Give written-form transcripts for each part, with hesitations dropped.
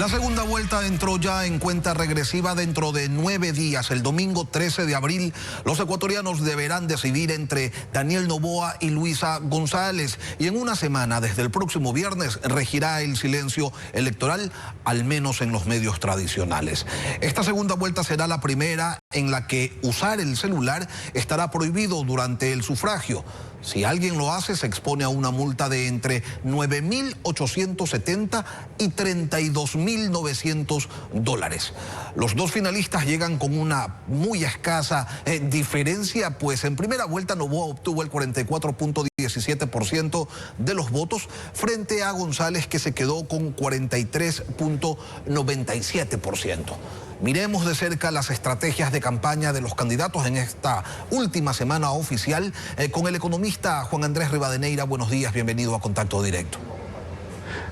La segunda vuelta entró ya en cuenta regresiva dentro de 9 días. El domingo 13 de abril, los ecuatorianos deberán decidir entre Daniel Noboa y Luisa González. Y en una semana, desde el próximo viernes, regirá el silencio electoral, al menos en los medios tradicionales. Esta segunda vuelta será la primera en la que usar el celular estará prohibido durante el sufragio. Si alguien lo hace, se expone a una multa de entre 9.870 y 32.900 dólares. Los dos finalistas llegan con una muy escasa diferencia, pues en primera vuelta Noboa obtuvo el 44.17% de los votos frente a González, que se quedó con 43.97%. Miremos de cerca las estrategias de campaña de los candidatos en esta última semana oficial con el economista Juan Andrés Rivadeneira. Buenos días, bienvenido a Contacto Directo.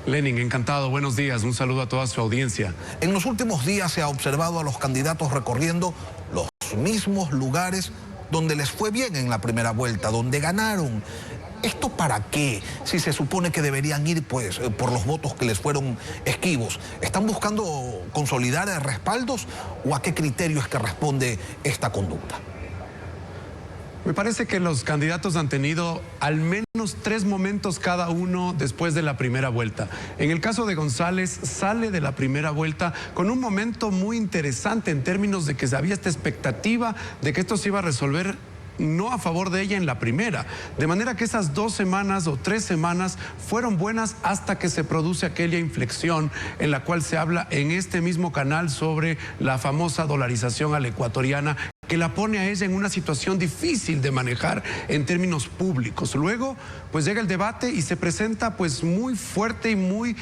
Lenin, encantado, buenos días, un saludo a toda su audiencia. En los últimos días se ha observado a los candidatos recorriendo los mismos lugares donde les fue bien en la primera vuelta, donde ganaron. ¿Esto para qué? Si se supone que deberían ir pues por los votos que les fueron esquivos. ¿Están buscando consolidar respaldos o a qué criterio es que responde esta conducta? Me parece que los candidatos han tenido al menos 3 momentos cada uno después de la primera vuelta. En el caso de González, sale de la primera vuelta con un momento muy interesante en términos de que había esta expectativa de que esto se iba a resolver no a favor de ella en la primera, de manera que esas 2 semanas o 3 semanas fueron buenas hasta que se produce aquella inflexión en la cual se habla en este mismo canal sobre la famosa dolarización a la ecuatoriana, que la pone a ella en una situación difícil de manejar en términos públicos. Luego, pues llega el debate y se presenta pues muy fuerte y muy,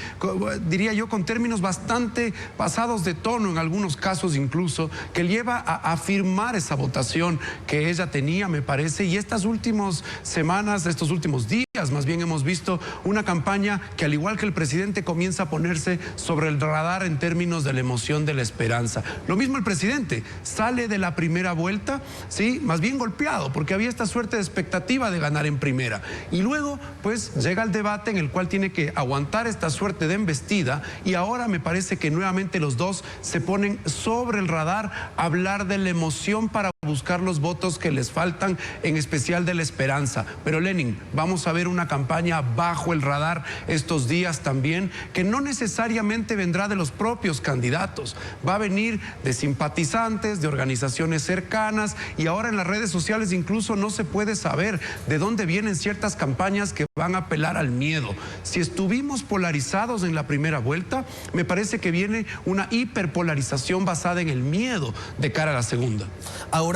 diría yo, con términos bastante pasados de tono en algunos casos incluso, que lleva a afirmar esa votación que ella tenía, me parece, y estas últimas semanas, estos últimos días, más bien hemos visto una campaña que, al igual que el presidente, comienza a ponerse sobre el radar en términos de la emoción de la esperanza. Lo mismo el presidente, sale de la primera vuelta, sí, más bien golpeado, porque había esta suerte de expectativa de ganar en primera. Y luego, pues, llega el debate en el cual tiene que aguantar esta suerte de embestida, y ahora me parece que nuevamente los dos se ponen sobre el radar a hablar de la emoción para buscar los votos que les faltan, en especial de la esperanza. Pero Lenin, vamos a ver una campaña bajo el radar estos días también, que no necesariamente vendrá de los propios candidatos, va a venir de simpatizantes, de organizaciones cercanas, y ahora en las redes sociales incluso no se puede saber de dónde vienen ciertas campañas que van a apelar al miedo. Si estuvimos polarizados en la primera vuelta, me parece que viene una hiperpolarización basada en el miedo de cara a la segunda. Ahora,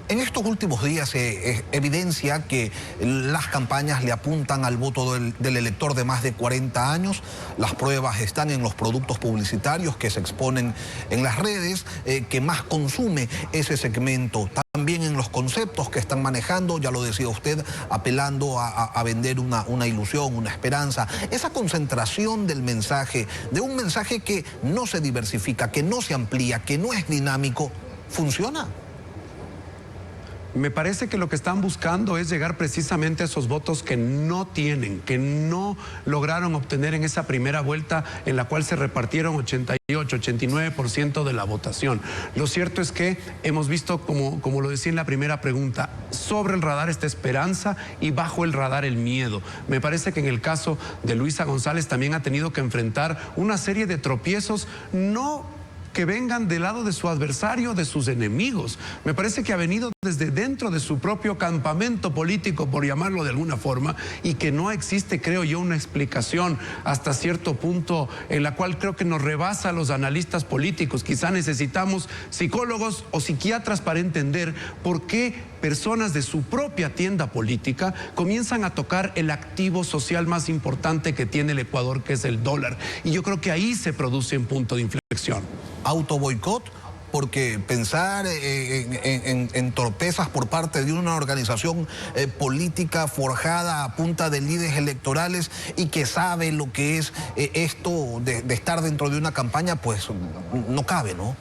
en estos últimos días se evidencia que las campañas le apuntan al voto del elector de más de 40 años. Las pruebas están en los productos publicitarios que se exponen en las redes, que más consume ese segmento. También en los conceptos que están manejando, ya lo decía usted, apelando a vender una ilusión, una esperanza. Esa concentración del mensaje, de un mensaje que no se diversifica, que no se amplía, que no es dinámico, ¿funciona? Me parece que lo que están buscando es llegar precisamente a esos votos que no tienen, que no lograron obtener en esa primera vuelta en la cual se repartieron 88, 89% de la votación. Lo cierto es que hemos visto, como lo decía en la primera pregunta, sobre el radar esta esperanza y bajo el radar el miedo. Me parece que en el caso de Luisa González también ha tenido que enfrentar una serie de tropiezos, no que vengan del lado de su adversario, de sus enemigos. Me parece que ha venido desde dentro de su propio campamento político, por llamarlo de alguna forma, y que no existe, creo yo, una explicación hasta cierto punto en la cual creo que nos rebasa a los analistas políticos. Quizá necesitamos psicólogos o psiquiatras para entender por qué personas de su propia tienda política comienzan a tocar el activo social más importante que tiene el Ecuador, que es el dólar. Y yo creo que ahí se produce un punto de inflexión. ¿Autoboicot? Porque pensar en torpezas por parte de una organización política forjada a punta de líderes electorales y que sabe lo que es esto de estar dentro de una campaña, pues no cabe, ¿no?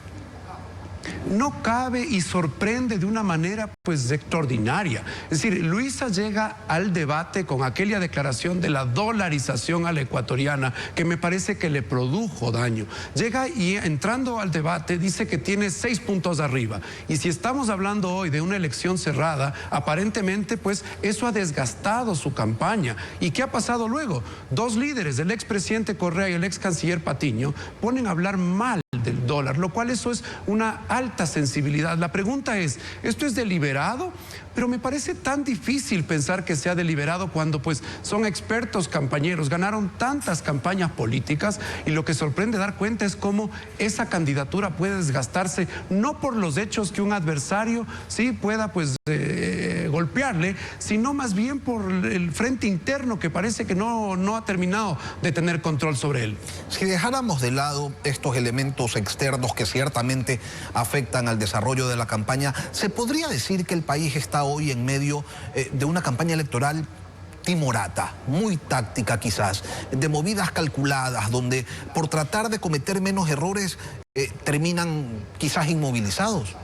no cabe y sorprende de una manera pues extraordinaria. Es decir, Luisa llega al debate con aquella declaración de la dolarización a la ecuatoriana que me parece que le produjo daño. Llega y entrando al debate dice que tiene 6 puntos arriba. Y si estamos hablando hoy de una elección cerrada, aparentemente pues eso ha desgastado su campaña. ¿Y qué ha pasado luego? Dos líderes, el expresidente Correa y el ex canciller Patiño, ponen a hablar mal del dólar, lo cual eso es una alta sensibilidad. La pregunta es, ¿esto es deliberado? Pero me parece tan difícil pensar que sea deliberado cuando pues son expertos campañeros, ganaron tantas campañas políticas y lo que sorprende dar cuenta es cómo esa candidatura puede desgastarse no por los hechos que un adversario sí pueda pues golpearle, sino más bien por el frente interno que parece que no ha terminado de tener control sobre él. Si dejáramos de lado estos elementos externos que ciertamente afectan al desarrollo de la campaña, ¿se podría decir que el país está hoy en medio de una campaña electoral timorata, muy táctica quizás, de movidas calculadas, donde por tratar de cometer menos errores terminan quizás inmovilizados?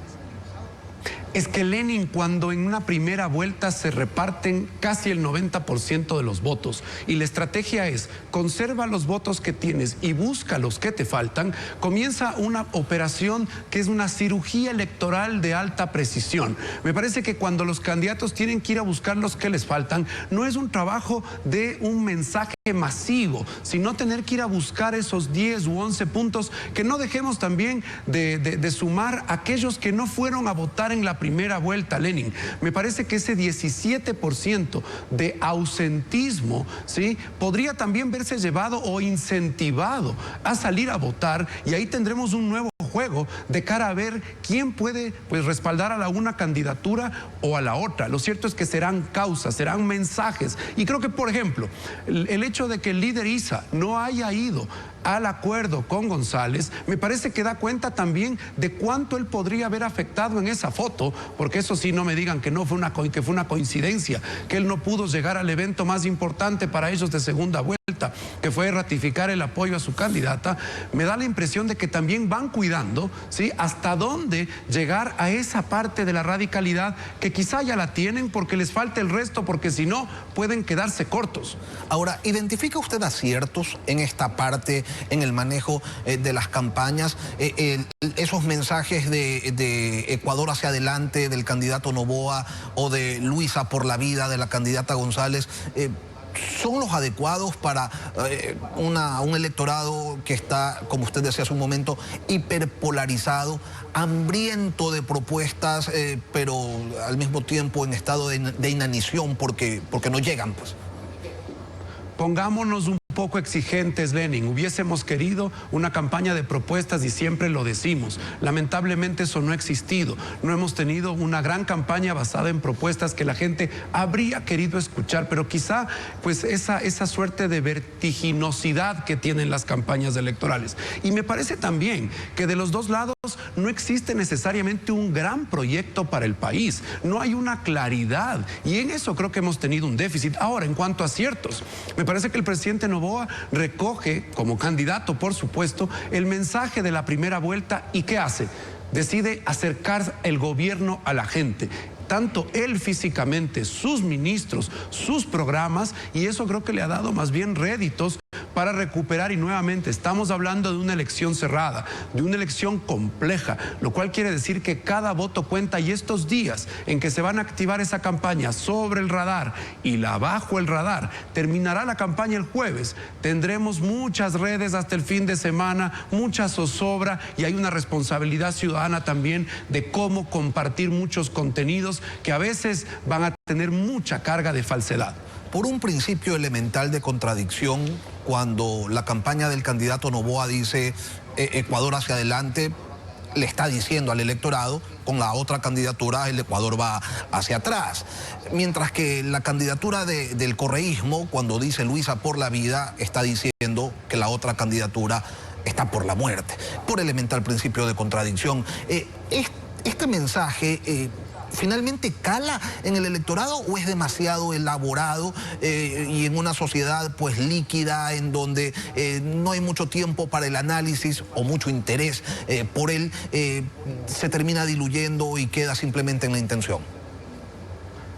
Es que Lenin, cuando en una primera vuelta se reparten casi el 90% de los votos y la estrategia es conserva los votos que tienes y busca los que te faltan, comienza una operación que es una cirugía electoral de alta precisión. Me parece que cuando los candidatos tienen que ir a buscar los que les faltan, no es un trabajo de un mensaje masivo, sino tener que ir a buscar esos 10 u 11 puntos, que no dejemos también de sumar aquellos que no fueron a votar en la primera vuelta, Lenin. Me parece que ese 17% de ausentismo, ¿sí?, podría también verse llevado o incentivado a salir a votar, y ahí tendremos un nuevo juego de cara a ver quién puede pues respaldar a la una candidatura o a la otra. Lo cierto es que serán causas, serán mensajes, y creo que, por ejemplo, el hecho de que el líder Issa no haya ido al acuerdo con González, me parece que da cuenta también de cuánto él podría haber afectado en esa foto, porque eso sí, no me digan que que fue una coincidencia, que él no pudo llegar al evento más importante para ellos de segunda vuelta, que fue ratificar el apoyo a su candidata. Me da la impresión de que también van cuidando, ¿sí?, hasta dónde llegar a esa parte de la radicalidad que quizá ya la tienen porque les falta el resto, porque si no pueden quedarse cortos. Ahora, ¿identifica usted aciertos en esta parte, en el manejo de las campañas? Esos mensajes de Ecuador hacia adelante del candidato Noboa o de Luisa por la vida de la candidata González, ¿son los adecuados para un electorado que está, como usted decía hace un momento, hiperpolarizado, hambriento de propuestas, pero al mismo tiempo en estado de inanición porque no llegan, pues? Pongámonos un poco exigentes, Lenin. Hubiésemos querido una campaña de propuestas y siempre lo decimos. Lamentablemente eso no ha existido. No hemos tenido una gran campaña basada en propuestas que la gente habría querido escuchar, pero quizá pues esa suerte de vertiginosidad que tienen las campañas electorales. Y me parece también que de los dos lados no existe necesariamente un gran proyecto para el país. No hay una claridad y en eso creo que hemos tenido un déficit. Ahora, en cuanto a aciertos, me parece que el presidente Noboa recoge, como candidato por supuesto, el mensaje de la primera vuelta. ¿Y qué hace? Decide acercar el gobierno a la gente. Tanto él físicamente, sus ministros, sus programas, y eso creo que le ha dado más bien réditos para recuperar. Y nuevamente estamos hablando de una elección cerrada, de una elección compleja, lo cual quiere decir que cada voto cuenta, y estos días en que se van a activar esa campaña sobre el radar y la bajo el radar, terminará la campaña el jueves, tendremos muchas redes hasta el fin de semana, mucha zozobra, y hay una responsabilidad ciudadana también de cómo compartir muchos contenidos que a veces van a tener mucha carga de falsedad. Por un principio elemental de contradicción, cuando la campaña del candidato Noboa dice Ecuador hacia adelante, le está diciendo al electorado, con la otra candidatura el Ecuador va hacia atrás. Mientras que la candidatura del correísmo, cuando dice Luisa por la vida, está diciendo que la otra candidatura está por la muerte. Por elemental principio de contradicción. Este mensaje ¿finalmente cala en el electorado o es demasiado elaborado y en una sociedad pues líquida en donde no hay mucho tiempo para el análisis o mucho interés por él, se termina diluyendo y queda simplemente en la intención?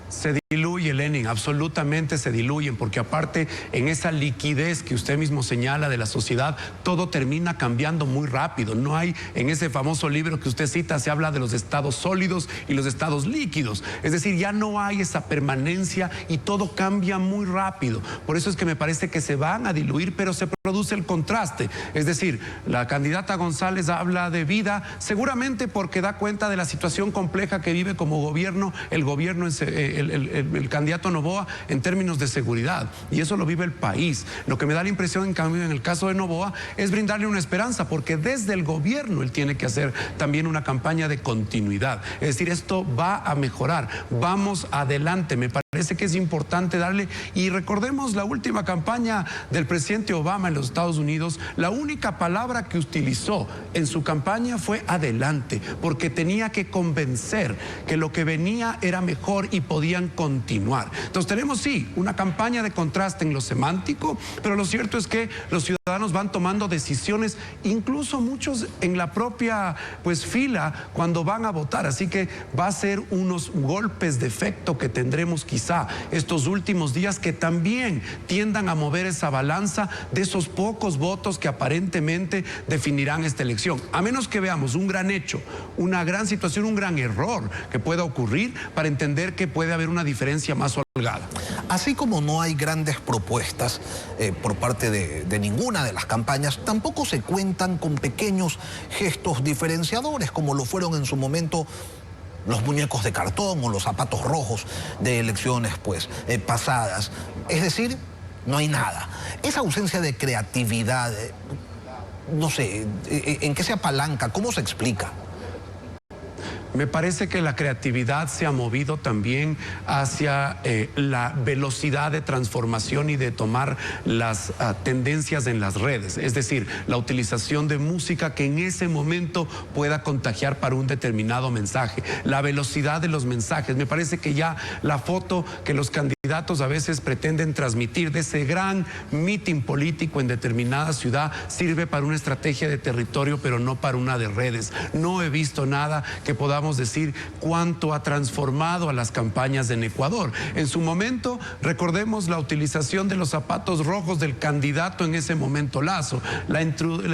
Se diluye, Lenin, absolutamente se diluyen, porque aparte en esa liquidez que usted mismo señala de la sociedad, todo termina cambiando muy rápido. No hay, en ese famoso libro que usted cita, se habla de los estados sólidos y los estados líquidos. Es decir, ya no hay esa permanencia y todo cambia muy rápido. Por eso es que me parece que se van a diluir, pero se produce el contraste. Es decir, la candidata González habla de vida, seguramente porque da cuenta de la situación compleja que vive como gobierno, el gobierno el candidato Noboa en términos de seguridad, y eso lo vive el país. Lo que me da la impresión, en cambio, en el caso de Noboa, es brindarle una esperanza, porque desde el gobierno él tiene que hacer también una campaña de continuidad. Es decir, esto va a mejorar, vamos adelante. Me parece que es importante darle, y recordemos la última campaña del presidente Obama en los Estados Unidos, la única palabra que utilizó en su campaña fue adelante, porque tenía que convencer que lo que venía era mejor y podían continuar. Entonces tenemos, sí, una campaña de contraste en lo semántico, pero lo cierto es que los ciudadanos van tomando decisiones, incluso muchos en la propia fila cuando van a votar. Así que va a ser unos golpes de efecto que tendremos quizá estos últimos días, que también tiendan a mover esa balanza de esos pocos votos que aparentemente definirán esta elección. A menos que veamos un gran hecho, una gran situación, un gran error que pueda ocurrir para entender que puede haber una diferencia más holgada. Así como no hay grandes propuestas por parte de ninguna de las campañas, tampoco se cuentan con pequeños gestos diferenciadores como lo fueron en su momento los muñecos de cartón o los zapatos rojos de elecciones pasadas. Es decir, no hay nada. Esa ausencia de creatividad, no sé, ¿en qué se apalanca? ¿Cómo se explica? Me parece que la creatividad se ha movido también hacia la velocidad de transformación y de tomar las tendencias en las redes. Es decir, la utilización de música que en ese momento pueda contagiar para un determinado mensaje. La velocidad de los mensajes. Me parece que ya la foto que los candidatos a veces pretenden transmitir de ese gran mitin político en determinada ciudad sirve para una estrategia de territorio, pero no para una de redes. No he visto nada que podamos decir cuánto ha transformado a las campañas en Ecuador. En su momento, recordemos la utilización de los zapatos rojos del candidato en ese momento, Lasso, la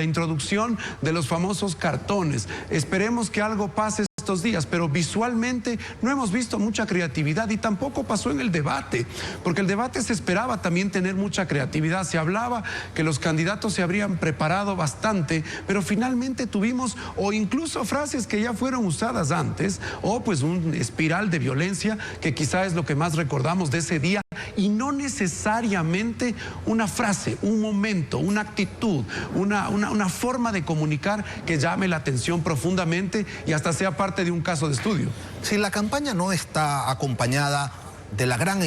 introducción de los famosos cartones. Esperemos que algo pase estos días, pero visualmente no hemos visto mucha creatividad, y tampoco pasó en el debate, porque el debate se esperaba también tener mucha creatividad. Se hablaba que los candidatos se habrían preparado bastante, pero finalmente tuvimos o incluso frases que ya fueron usadas antes, o un espiral de violencia que quizá es lo que más recordamos de ese día, y no necesariamente una frase, un momento, una actitud, una forma de comunicar que llame la atención profundamente y hasta sea parte de un caso de estudio. Si la campaña no está acompañada de la gran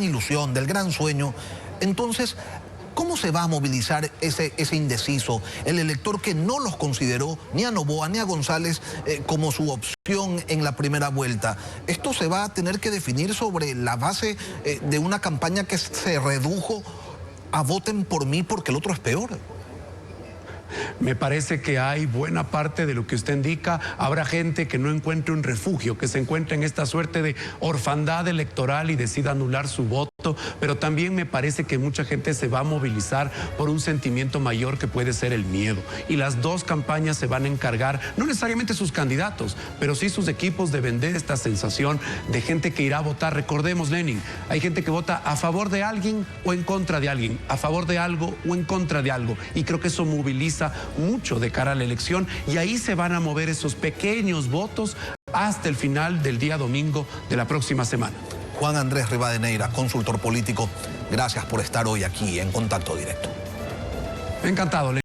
ilusión, del gran sueño, entonces, ¿cómo se va a movilizar ese indeciso, el elector que no los consideró ni a Noboa ni a González como su opción en la primera vuelta? Esto se va a tener que definir sobre la base de una campaña que se redujo a voten por mí porque el otro es peor. Me parece que hay buena parte de lo que usted indica. Habrá gente que no encuentre un refugio, que se encuentre en esta suerte de orfandad electoral y decida anular su voto, pero también me parece que mucha gente se va a movilizar por un sentimiento mayor que puede ser el miedo. Y las dos campañas se van a encargar, no necesariamente sus candidatos, pero sí sus equipos, de vender esta sensación de gente que irá a votar. Recordemos, Lenin, hay gente que vota a favor de alguien o en contra de alguien, a favor de algo o en contra de algo, y creo que eso moviliza mucho de cara a la elección, y ahí se van a mover esos pequeños votos hasta el final del día domingo de la próxima semana. Juan Andrés Rivadeneira, consultor político, gracias por estar hoy aquí en Contacto Directo. Encantado, Lenin.